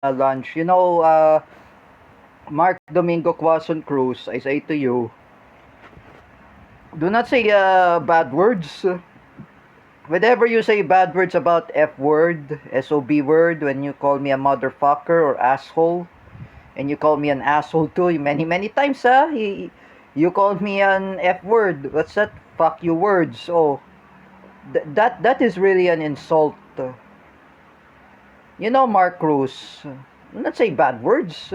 lunch. Mark Domingo Quason Cruz, I say to you, do not say bad words. Whenever you say bad words about F word, SOB word, when you call me a motherfucker or asshole, and you call me an asshole too, many, many times, you called me an F word. What's that? Fuck you words. Oh, that is really an insult. Mark Cruz, do not say bad words.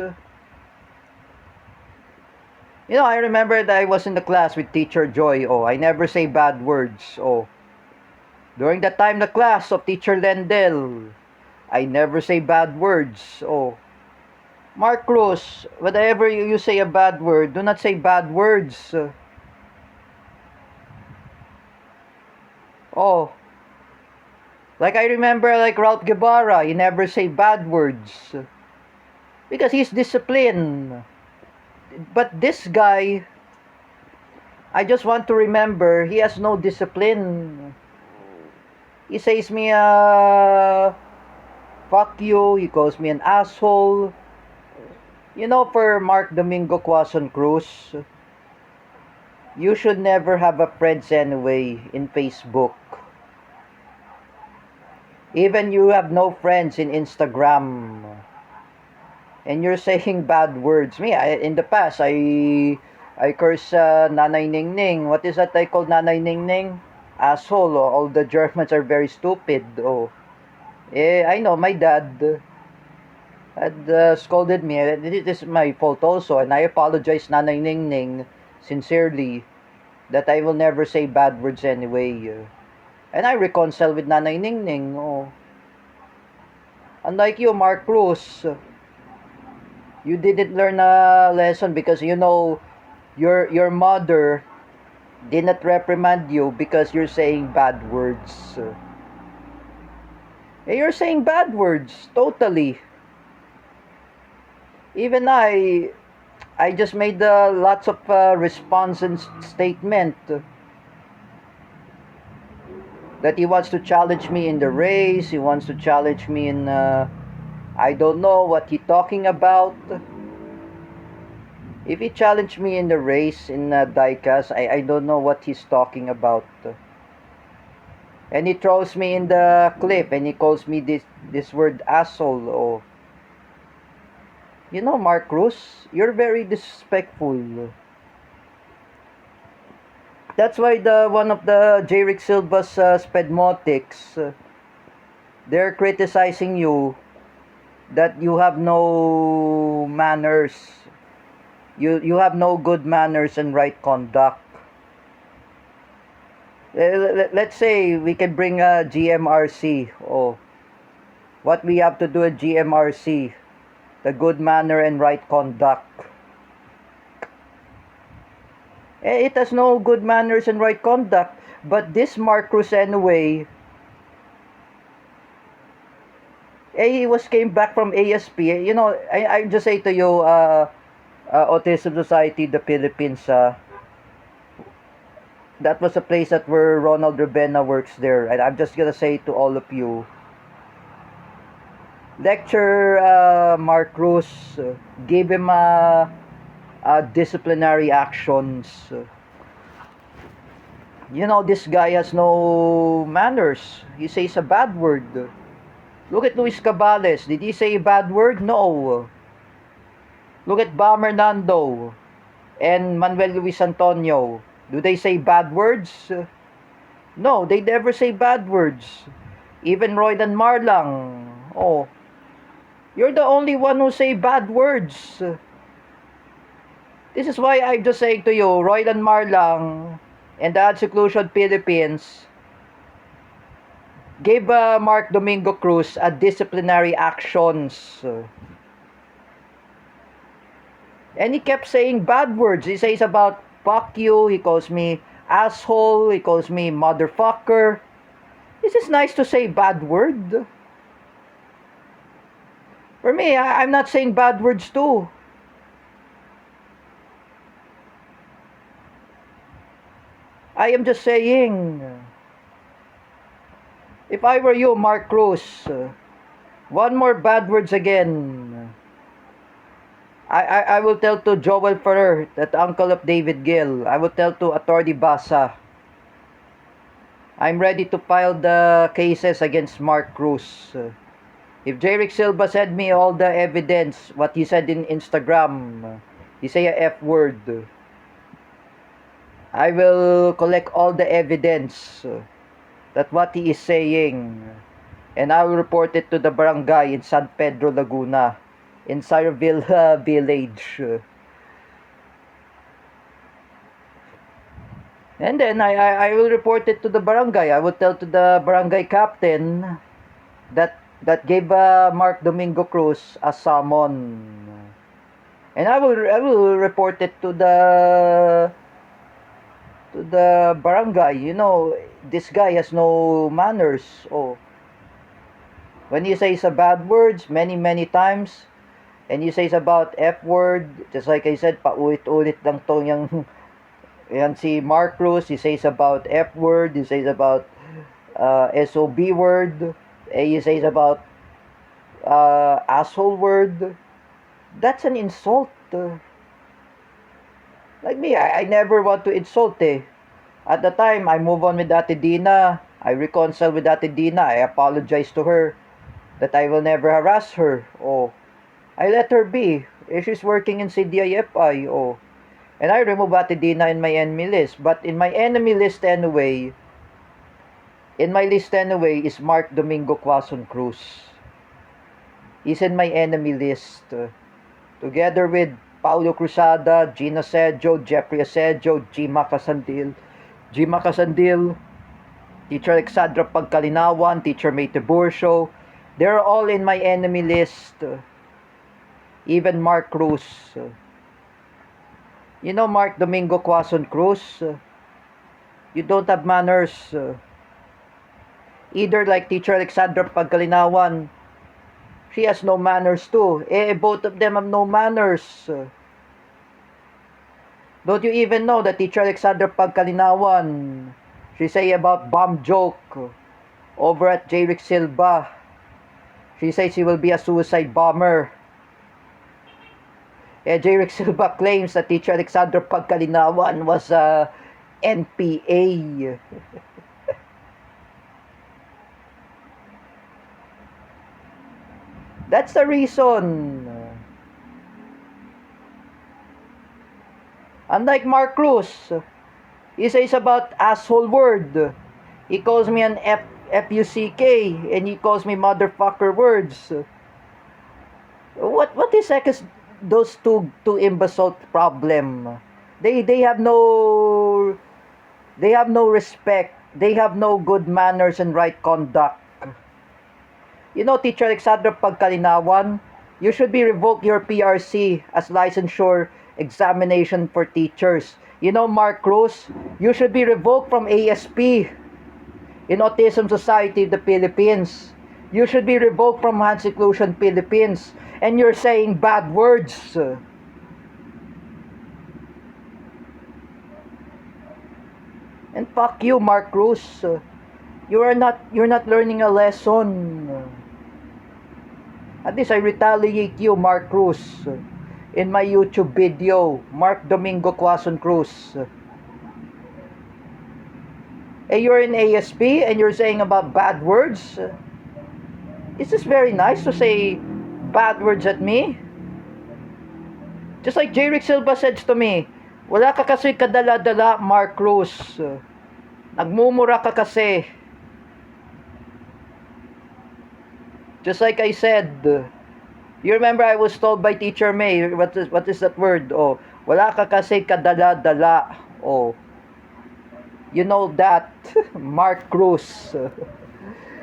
I remember that I was in the class with Teacher Joy. Oh, I never say bad words. Oh, during the time the class of Teacher Lendel, I never say bad words. Oh, Mark Cruz, whenever you say a bad word, do not say bad words. Oh, like I remember like Ralph Guevara, he never say bad words because he's disciplined. But this guy, I just want to remember, he has no discipline. He says me, fuck you, he calls me an asshole. For Mark Domingo Quason Cruz, you should never have a friends anyway in Facebook. Even you have no friends in Instagram. And you're saying bad words. In the past, I curse Nanay Ningning. What is that I call Nanay Ningning? Asshole. Oh, all the Germans are very stupid. Oh, I know my dad had scolded me. It is my fault also, and I apologize, Nanay Ningning, sincerely, that I will never say bad words anyway. And I reconcile with Nanay Ningning. Oh, unlike you, Mark Cruz, you didn't learn a lesson because your mother did not reprimand you because you're saying bad words. You're saying bad words, totally. Even I just made lots of response and statement that he wants to challenge me in the race. He wants to challenge me in I don't know what he talking about. If he challenged me in the race in diecast, I don't know what he's talking about. And he throws me in the cliff and he calls me this word asshole. Oh, Mark Cruz, you're very disrespectful. That's why the one of the Jerick Silva's Spedmotics, they're criticizing you that you have no manners. You have no good manners and right conduct. Let's say we can bring a GMRC. Oh, what we have to do at GMRC, the good manner and right conduct. It has no good manners and right conduct. But this Mark Cruz anyway, he came back from ASP. I just say to you, Autism Society, the Philippines, that was a place that where Ronald Rebena works there. And I'm just gonna say to all of you, lecture Mark Cruz, give him disciplinary actions. This guy has no manners. He says a bad word. Look at Luis Cabales. Did he say a bad word? No. Look at Bam Hernando and Manuel Luis Antonio. Do they say bad words? No, they never say bad words. Even Roydan Marlang. Oh, you're the only one who say bad words. This is why I'm just saying to you, Roydan Marlang and the Ad Seclusion Philippines gave Mark Domingo Cruz a disciplinary actions. And he kept saying bad words. He says about fuck you, he calls me asshole, he calls me motherfucker. This is nice to say bad word. For me, I'm not saying bad words too. I am just saying, if I were you, Mark Cruz, One more bad words again. I will tell to Joel Ferrer, that uncle of David Gill. I will tell to Attorney Basa. I'm ready to file the cases against Mark Cruz. If Jerick Silva send me all the evidence, what he said in Instagram, he say a F word. I will collect all the evidence that what he is saying, and I will report it to the barangay in San Pedro, Laguna, in Sarville village. And then I will report it to the barangay. I will tell to the barangay captain that gave Mark Domingo Cruz a summon. And I will report it to the barangay. You know, this guy has no manners. Oh, when he says a bad words many times, and he says about F word, just like I said, paulit-ulit lang to yung yan si Mark Cruz, he says about F word, he says about SOB word, he says about asshole word. That's an insult. Like me, I never want to insult At the time, I move on with Ate Dina. I reconcile with Ate Dina. I apologize to her that I will never harass her. Oh, I let her be. If she's working in CDIFI, oh. And I remove Ate Dina in my enemy list. But in my enemy list anyway, is Mark Domingo Quazon Cruz. He's in my enemy list. Together with Paulo Cruzada, Gina Sedjo, Jeffrey Asedjo, Gima Casandil, Teacher Alexandra Pagkalinawan, Teacher May Tiburcio. They're all in my enemy list. Even Mark Cruz. You know Mark Domingo Quazon Cruz? You don't have manners. Either like Teacher Alexandra Pagkalinawan, she has no manners too. Both of them have no manners. Don't you even know that Teacher Alexandra Pagkalinawan, she say about bomb joke over at Jerick Silva. She says he will be a suicide bomber. Jerick Silva claims that Teacher Alexandra Pagkalinawan was a NPA. That's the reason. Unlike Mark Cruz, he says about asshole word. He calls me an F-U-C-K, and he calls me motherfucker words. What is those two imbecile problem? They have no respect. They have no good manners and right conduct. You know, Teacher Alexandra Pagkalinawan, you should be revoke your PRC as licensure examination for teachers. You know, Mark Cruz, you should be revoked from ASP in Autism Society of the Philippines. You should be revoked from Hans Inclusion Philippines. And you're saying bad words. And fuck you, Mark Cruz. You're not learning a lesson. At least I retaliate you, Mark Cruz, in my YouTube video, Mark Domingo Quazon Cruz. You're in ASP and you're saying about bad words? Is this very nice to say bad words at me? Just like Jerick Silva said to me, wala ka kasi kadala-dala, Mark Cruz. Nagmumura ka kasi. Just like I said, you remember I was told by Teacher May, what is that word? Oh, wala ka kasi kadala-dala. Oh, you know that, Mark Cruz.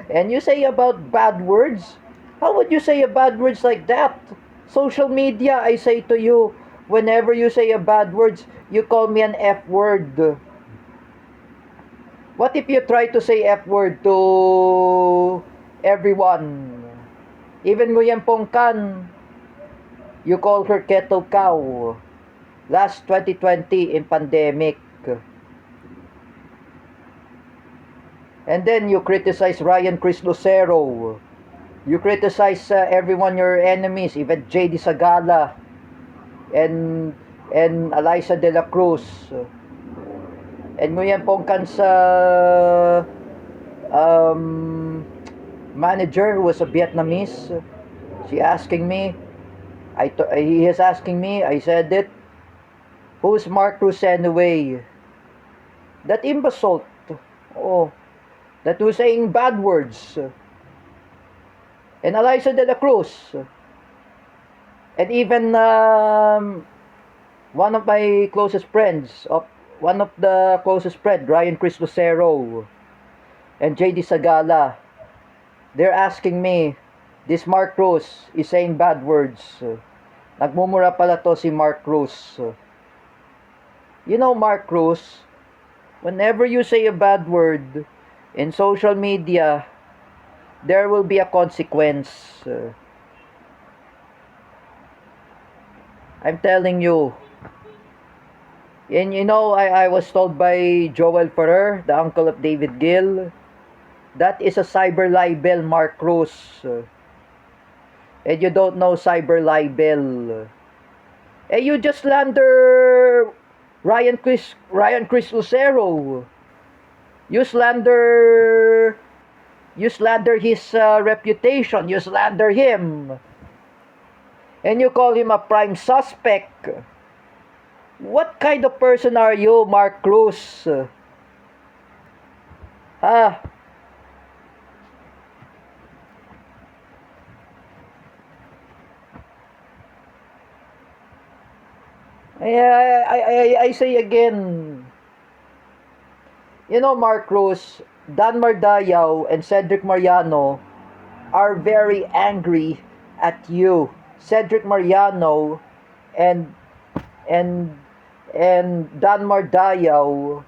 And you say about bad words? How would you say a bad words like that? Social media, I say to you, whenever you say a bad words, you call me an F word. What if you try to say F word to everyone? Even Nguyen Pong Kan, you call her kettle cow. Last 2020 in pandemic. And then you criticize Ryan Chris Lucero. You criticize everyone, your enemies, even JD Sagala and Eliza De La Cruz. And Nguyen Pong Kan's um, manager, who was a Vietnamese, she asking me, he is asking me, I said it, who's Mark Cruz anyway? That imbecile, oh, that was saying bad words. And Eliza De La Cruz, and even one of my closest friends, one of the closest friend, Ryan Chris Lucero and JD Sagala, they're asking me, this Mark Cruz is saying bad words. Nagmumura pala to si Mark Cruz. You know, Mark Cruz, whenever you say a bad word in social media, there will be a consequence. I'm telling you. And you know, I was told by Joel Ferrer, the uncle of David Gill, that is a cyber libel, Mark Cruz. And you don't know cyber libel. And you just slander Ryan Chris Lucero. You slander his reputation. You slander him. And you call him a prime suspect. What kind of person are you, Mark Cruz? Ah, I say again, you know, Mark Cruz, Dan Mardayaw and Cedric Mariano are very angry at you. Cedric Mariano and and Dan Mardayaw,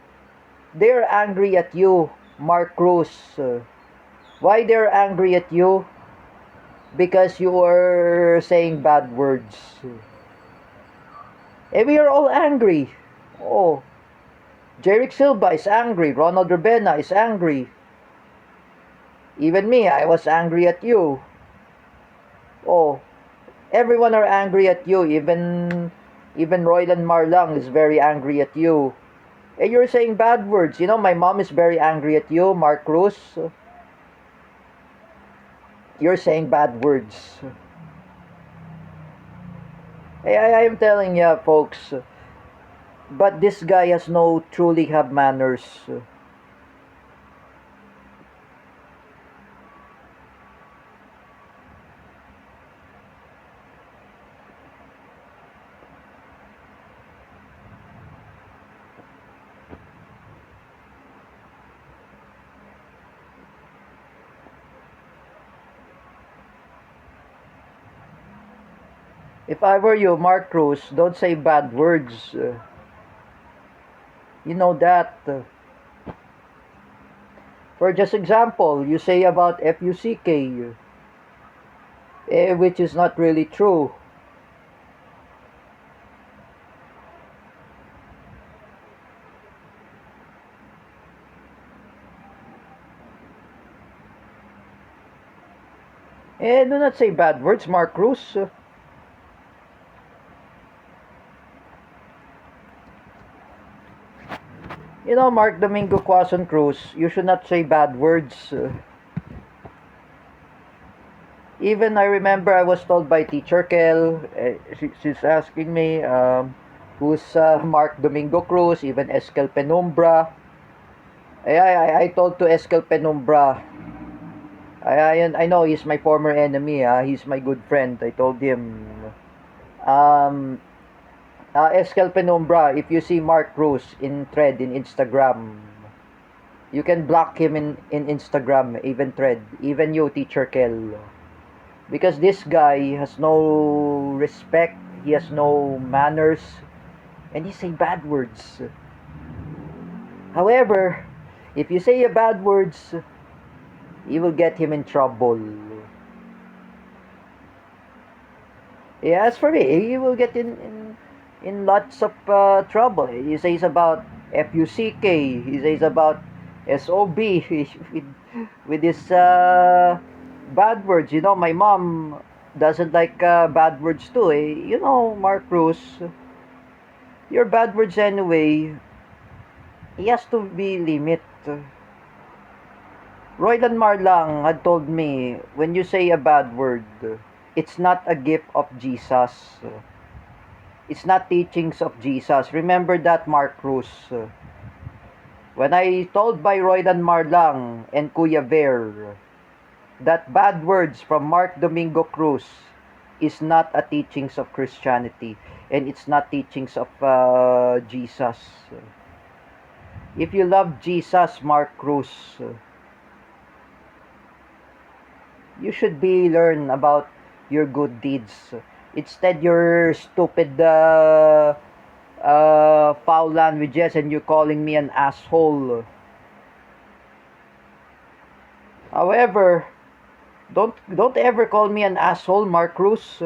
they're angry at you, Mark Cruz. Why they're angry at you? Because you are saying bad words. And we are all angry. Oh, Jerick Silva is angry. Ronald Rebena is angry. Even me, I was angry at you. Oh, everyone are angry at you. Even Roylan Marlang is very angry at you. And you're saying bad words. You know, my mom is very angry at you, Mark Cruz. You're saying bad words. I am telling you, folks. But this guy has no truly have manners. If I were you, Mark Cruz, don't say bad words. You know that. For just example, you say about FUCK, which is not really true. Do not say bad words, Mark Cruz. You know, Mark Domingo Quazon Cruz, you should not say bad words. Even I remember I was told by Teacher Kel, she's asking me, who's Mark Domingo Cruz, even Eskel Penumbra. I told to Eskel Penumbra, I know he's my former enemy, he's my good friend. I told him, Eskel Penumbra, if you see Mark Cruz in thread in Instagram, you can block him in Instagram, even thread, even you, Teacher Kel. Because this guy has no respect, he has no manners, and he say bad words. However, if you say bad words, you will get him in trouble. Yeah, as for me, he will get in lots of trouble. He says about FUCK, he says about SOB with this Bad words, my mom doesn't like bad words too. Mark Cruz, your bad words anyway, he has to be limit. Roylan Marlang had told me, when you say a bad word, it's not a gift of Jesus. It's not teachings of Jesus. Remember that, Mark Cruz. When I told by Roylan Marlang and Kuya Ver that bad words from Mark Domingo Cruz is not a teachings of Christianity and it's not teachings of Jesus. If you love Jesus, Mark Cruz, you should be learn about your good deeds. Instead, your stupid foul languages and you're calling me an asshole. However, don't ever call me an asshole, Mark Cruz.